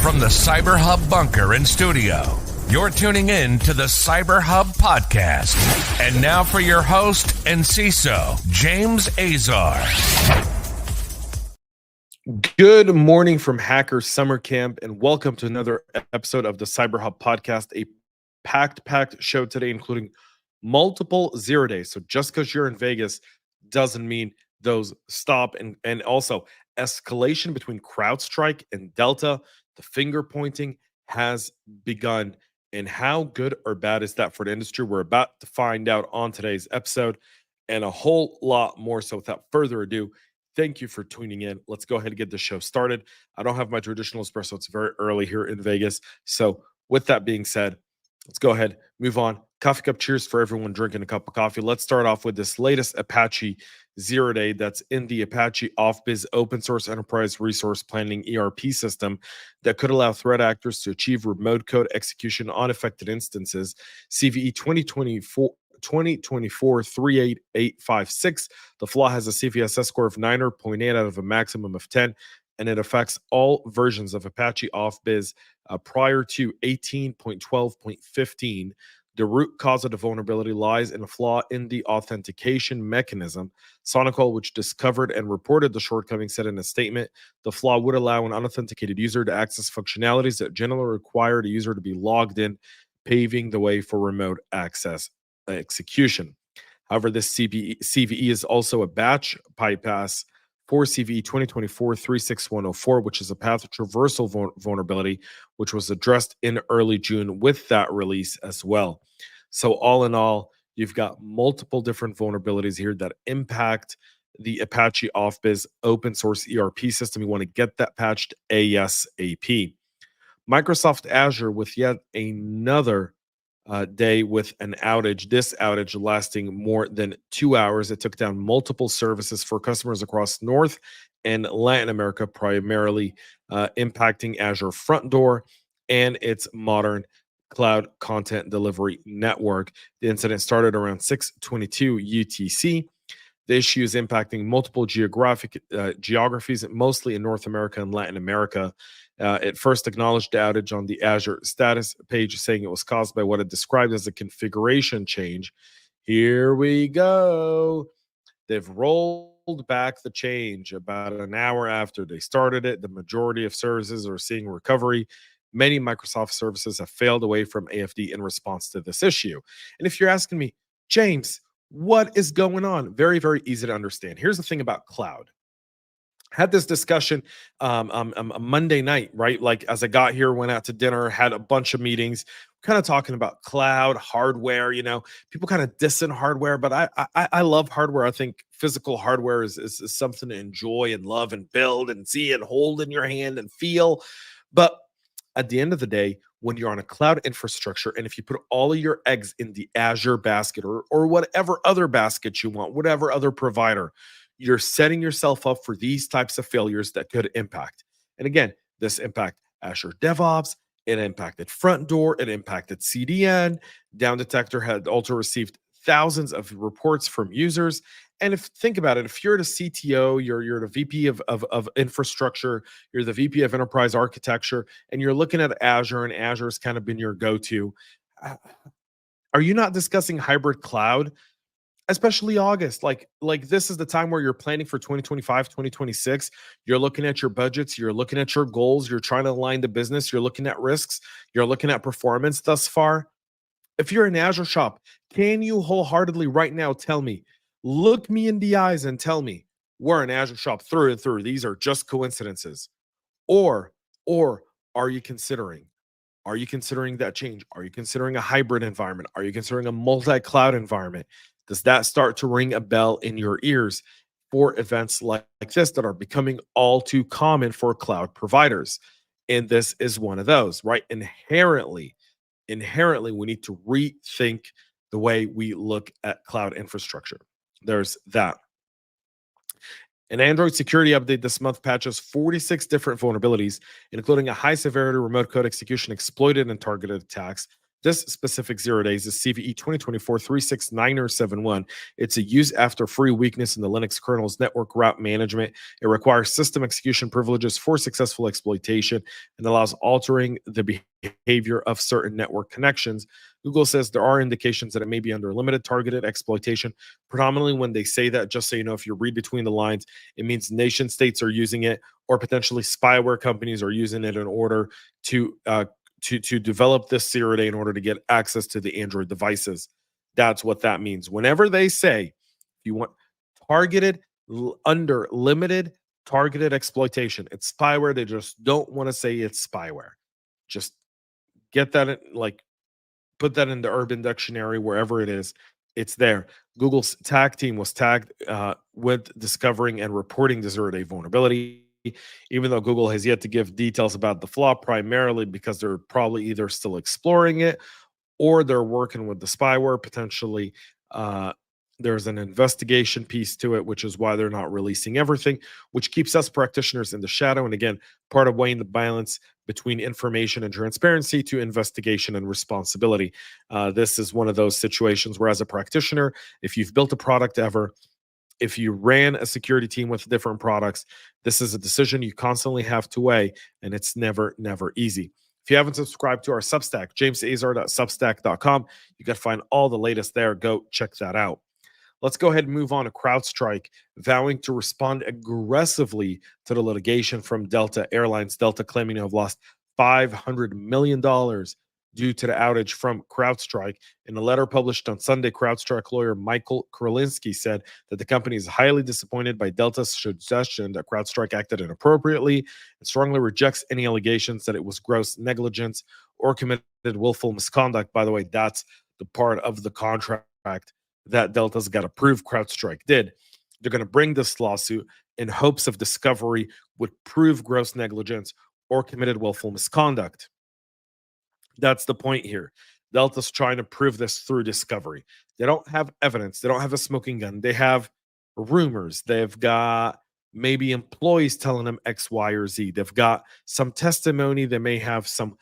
From the CyberHub bunker and studio, you're tuning in to the CyberHub Podcast. And now for your host and CISO, James Azar. Good morning from Hacker Summer Camp, and welcome to another episode of the CyberHub Podcast, a packed show today, including multiple zero days. So just because you're in Vegas doesn't mean those stop. And also escalation between CrowdStrike and Delta. The finger pointing has begun. And how good or bad is that for the industry? We're about to find out on today's episode, and a whole lot more. So without further ado, thank you for tuning in. Let's go ahead and get the show started. I don't have my traditional espresso. It's very early here in Vegas. So with that being said, let's go ahead, move on. Coffee cup cheers for everyone drinking a cup of coffee. Let's start off with this latest Apache ZeroDay that's in the Apache Ofbiz open source enterprise resource planning ERP system that could allow threat actors to achieve remote code execution on affected instances. CVE 2024-38856. The flaw has a CVSS score of 9.8 out of a maximum of 10, and it affects all versions of Apache Ofbiz prior to 18.12.15. The root cause of the vulnerability lies in a flaw in the authentication mechanism. Sonicol, which discovered and reported the shortcoming, said in a statement, the flaw would allow an unauthenticated user to access functionalities that generally require the user to be logged in, paving the way for remote access execution. However, this CVE is also a batch bypass for CVE 2024-36104, which is a path traversal vulnerability, which was addressed in early June with that release as well. So all in all, you've got multiple different vulnerabilities here that impact the Apache Ofbiz open source ERP system. You want to get that patched ASAP. Microsoft Azure with yet another day with an outage. This outage lasting more than 2 hours. It took down multiple services for customers across North and Latin America, primarily impacting Azure Front Door and its modern cloud content delivery network. The incident started around 6:22 UTC. The issue is impacting multiple geographies, mostly in North America and Latin America. It first acknowledged the outage on the Azure status page, saying it was caused by what it described as a configuration change. Here we go. They've rolled back the change about an hour after they started it. The majority of services are seeing recovery. Many Microsoft services have failed away from AFD in response to this issue. And if you're asking me, James, what is going on? Very, very easy to understand. Here's the thing about cloud. Had this discussion Monday night, right? Like as I got here, went out to dinner, had a bunch of meetings, kind of talking about cloud hardware. You know, people kind of dissing hardware, but I love hardware. I think physical hardware is something to enjoy and love and build and see and hold in your hand and feel. But at the end of the day, when you're on a cloud infrastructure, and if you put all of your eggs in the Azure basket or whatever other basket you want, whatever other provider, you're setting yourself up for these types of failures that could impact. And again, this impact Azure DevOps, it impacted Front Door, it impacted CDN. Down Detector had also received thousands of reports from users. And if think about it, if you're the CTO, you're the VP of infrastructure, you're the VP of enterprise architecture, and you're looking at Azure, and Azure's kind of been your go-to, are you not discussing hybrid cloud? Especially August, like this is the time where you're planning for 2025, 2026. You're looking at your budgets, you're looking at your goals, you're trying to align the business, you're looking at risks, you're looking at performance thus far. If you're an Azure shop, can you wholeheartedly right now tell me, look me in the eyes and tell me we're an Azure shop through and through? These are just coincidences. Or are you considering that change? Are you considering a hybrid environment? Are you considering a multi-cloud environment? Does that start to ring a bell in your ears for events like this that are becoming all too common for cloud providers? And this is one of those, right? Inherently, we need to rethink the way we look at cloud infrastructure. There's that. An Android security update this month patches 46 different vulnerabilities, including a high-severity remote code execution exploited and targeted attacks. This specific zero days is CVE 2024-36971. It's a use after free weakness in the Linux kernel's network route management. It requires system execution privileges for successful exploitation and allows altering the behavior of certain network connections. Google says there are indications that it may be under limited targeted exploitation. Predominantly when they say that, just so you know, if you read between the lines, it means nation states are using it, or potentially spyware companies are using it in order to develop this zero day in order to get access to the Android devices. That's what that means. Whenever they say you want targeted under limited targeted exploitation, it's spyware. They just don't want to say it's spyware. Just get that in, like, put that in the Urban Dictionary, wherever it is, it's there. Google's tag team was tagged with discovering and reporting the zero-day vulnerability, even though Google has yet to give details about the flaw, primarily because they're probably either still exploring it or they're working with the spyware. Potentially, there's an investigation piece to it, which is why they're not releasing everything, which keeps us practitioners in the shadow. And again, part of weighing the balance between information and transparency to investigation and responsibility. This is one of those situations where, as a practitioner, if you've built a product ever, if you ran a security team with different products, this is a decision you constantly have to weigh, and it's never easy. If you haven't subscribed to our Substack, jamesazar.substack.com, you can find all the latest there. Go check that out. Let's go ahead and move on to CrowdStrike, vowing to respond aggressively to the litigation from Delta Airlines. Delta claiming to have lost $500 million due to the outage from CrowdStrike. In a letter published on Sunday, CrowdStrike lawyer Michael Kurlinski said that the company is highly disappointed by Delta's suggestion that CrowdStrike acted inappropriately and strongly rejects any allegations that it was gross negligence or committed willful misconduct. By the way, that's the part of the contract that Delta's got to prove CrowdStrike did. They're going to bring this lawsuit in hopes of discovery would prove gross negligence or committed willful misconduct. That's the point here. Delta's trying to prove this through discovery. They don't have evidence. They don't have a smoking gun. They have rumors. They've got maybe employees telling them X, Y, or Z. They've got some testimony. They may have some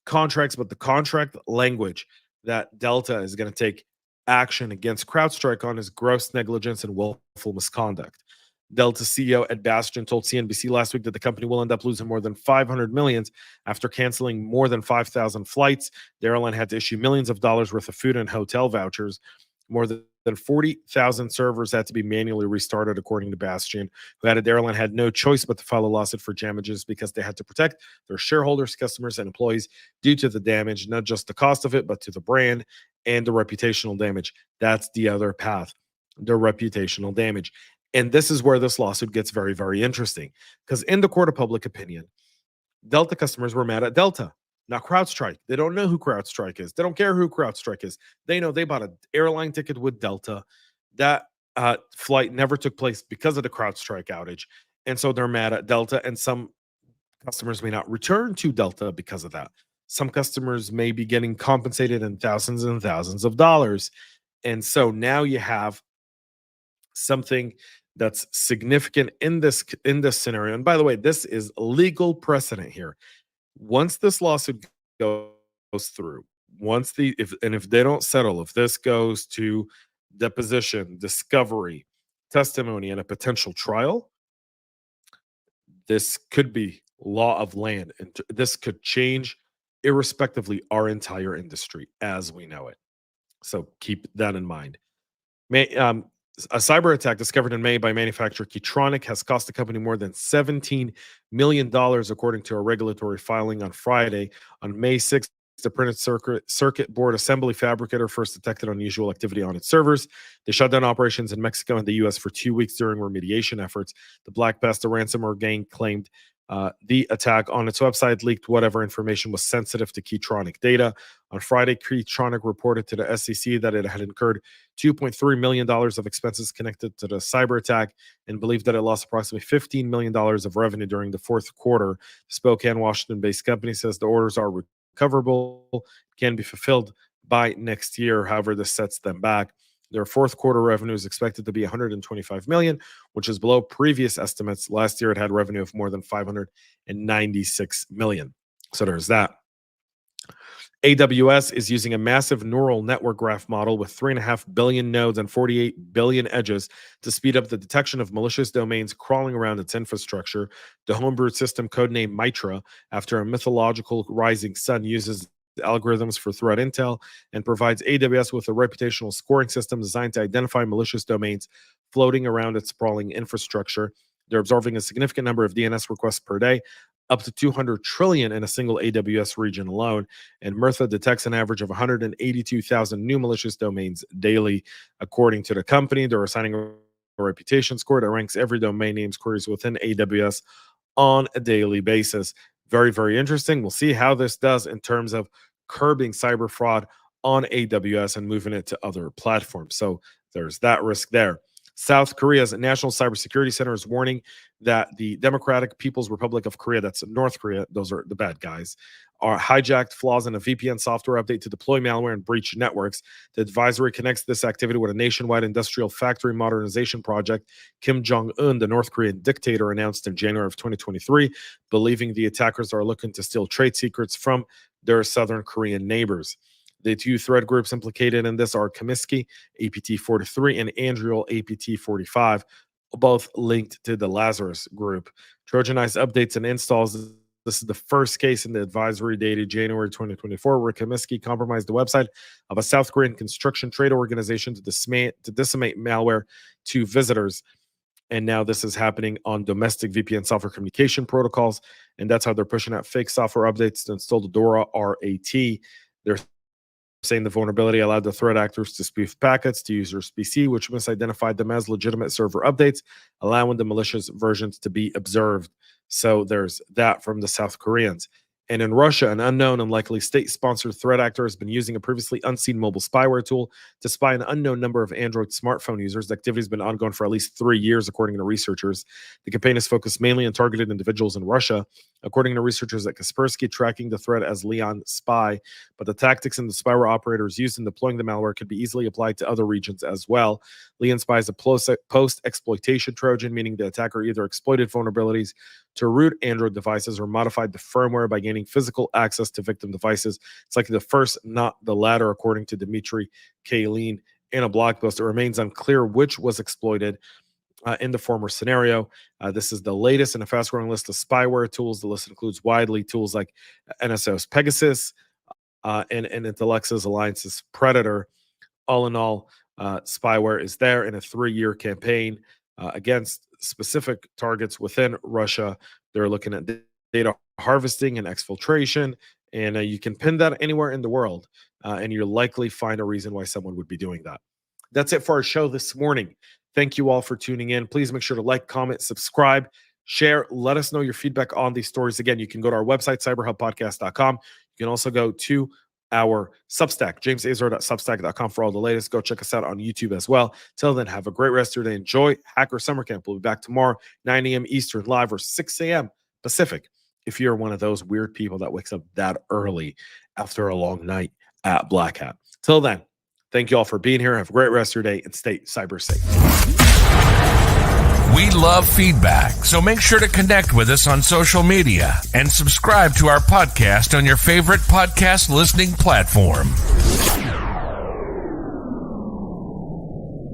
contracts, but the contract language that Delta is going to take action against CrowdStrike on is gross negligence and willful misconduct. Delta CEO Ed Bastian told CNBC last week that the company will end up losing more than $500 million after canceling more than 5,000 flights. The airline had to issue millions of dollars worth of food and hotel vouchers. More than 40,000 servers had to be manually restarted, according to Bastian, who added the airline had no choice but to file a lawsuit for damages because they had to protect their shareholders, customers, and employees due to the damage, not just the cost of it, but to the brand and the reputational damage. That's the other path, the reputational damage. And this is where this lawsuit gets very interesting, because in the court of public opinion, Delta customers were mad at Delta, not CrowdStrike. They don't know who CrowdStrike is. They don't care who CrowdStrike is. They know they bought an airline ticket with Delta. That flight never took place because of the CrowdStrike outage. And so they're mad at Delta, and some customers may not return to Delta because of that. Some customers may be getting compensated in thousands and thousands of dollars. And so now you have something that's significant in this scenario. And by the way, this is legal precedent here. Once this lawsuit goes through, if they don't settle, if this goes to deposition, discovery, testimony, and a potential trial, this could be law of land, and this could change irrespectively our entire industry as we know it. So keep that in mind. A cyber attack discovered in May by manufacturer Tronic has cost the company more than $17 million, according to a regulatory filing on Friday. On May 6th, the printed circuit board assembly fabricator first detected unusual activity on its servers. They shut down operations in Mexico and the U.S. for 2 weeks during remediation efforts. The Black Pasta ransomware gang claimed the attack on its website leaked whatever information was sensitive to Keytronic data. On Friday, Keytronic reported to the SEC that it had incurred $2.3 million of expenses connected to the cyber attack and believed that it lost approximately $15 million of revenue during the fourth quarter. The Spokane, Washington-based company says the orders are recoverable, can be fulfilled by next year. However, this sets them back. Their fourth quarter revenue is expected to be $125 million, which is below previous estimates. Last year, it had revenue of more than $596 million. So there's that. AWS is using a massive neural network graph model with 3.5 billion nodes and 48 billion edges to speed up the detection of malicious domains crawling around its infrastructure. The homebrewed system, codenamed Mitra, after a mythological rising sun, uses algorithms for threat intel and provides AWS with a reputational scoring system designed to identify malicious domains floating around its sprawling infrastructure. They're absorbing a significant number of DNS requests per day, up to 200 trillion in a single AWS region alone, and Myrtha detects an average of 182,000 new malicious domains daily. According to the company, they're assigning a reputation score that ranks every domain name's queries within AWS on a daily basis. Very, very interesting. We'll see how this does in terms of curbing cyber fraud on AWS and moving it to other platforms. So there's that risk there. South Korea's National Cybersecurity Center is warning that the Democratic People's Republic of Korea, that's North Korea, those are the bad guys, are hijacked flaws in a VPN software update to deploy malware and breach networks. The advisory connects this activity with a nationwide industrial factory modernization project Kim Jong-un, the North Korean dictator, announced in January of 2023, believing the attackers are looking to steal trade secrets from their Southern Korean neighbors. The two threat groups implicated in this are Comiskey, APT43, and Andriel, APT45, both linked to the Lazarus group. Trojanized updates and installs. This is the first case in the advisory dated January 2024 where Comiskey compromised the website of a South Korean construction trade organization to disseminate malware to visitors. And now this is happening on domestic VPN software communication protocols. And that's how they're pushing out fake software updates to install the DORA RAT. They're saying the vulnerability allowed the threat actors to spoof packets to users' PC, which misidentified them as legitimate server updates, allowing the malicious versions to be observed. So there's that from the South Koreans. And in Russia, an unknown and likely state-sponsored threat actor has been using a previously unseen mobile spyware tool to spy an unknown number of Android smartphone users. The activity has been ongoing for at least 3 years, according to researchers. The campaign is focused mainly on targeted individuals in Russia, according to researchers at Kaspersky, tracking the threat as LianSpy. But the tactics and the spyware operators used in deploying the malware could be easily applied to other regions as well. LianSpy is a post-exploitation Trojan, meaning the attacker either exploited vulnerabilities to root Android devices or modified the firmware by gaining physical access to victim devices. It's like the first, not the latter, according to Dmitry Kalin in a blog post. It remains unclear which was exploited in the former scenario. This is the latest in a fast-growing list of spyware tools. The list includes widely tools like NSO's Pegasus and Intellex's Alliance's Predator. All in all, spyware is there in a 3-year campaign against specific targets within Russia. They're looking at data harvesting and exfiltration, and you can pin that anywhere in the world, and you'll likely find a reason why someone would be doing that. That's it for our show this morning. Thank you all for tuning in. Please make sure to like, comment, subscribe, share. Let us know your feedback on these stories. Again, you can go to our website, cyberhubpodcast.com. You can also go to our Substack, jamesazar.substack.com, for all the latest. Go check us out on YouTube as well. Till then, have a great rest of your day. Enjoy Hacker Summer Camp. We'll be back tomorrow, 9 a.m. Eastern, live, or 6 a.m. Pacific, if you're one of those weird people that wakes up that early after a long night at Black Hat. Till then, thank you all for being here. Have a great rest of your day and stay cyber safe. We love feedback, so make sure to connect with us on social media and subscribe to our podcast on your favorite podcast listening platform.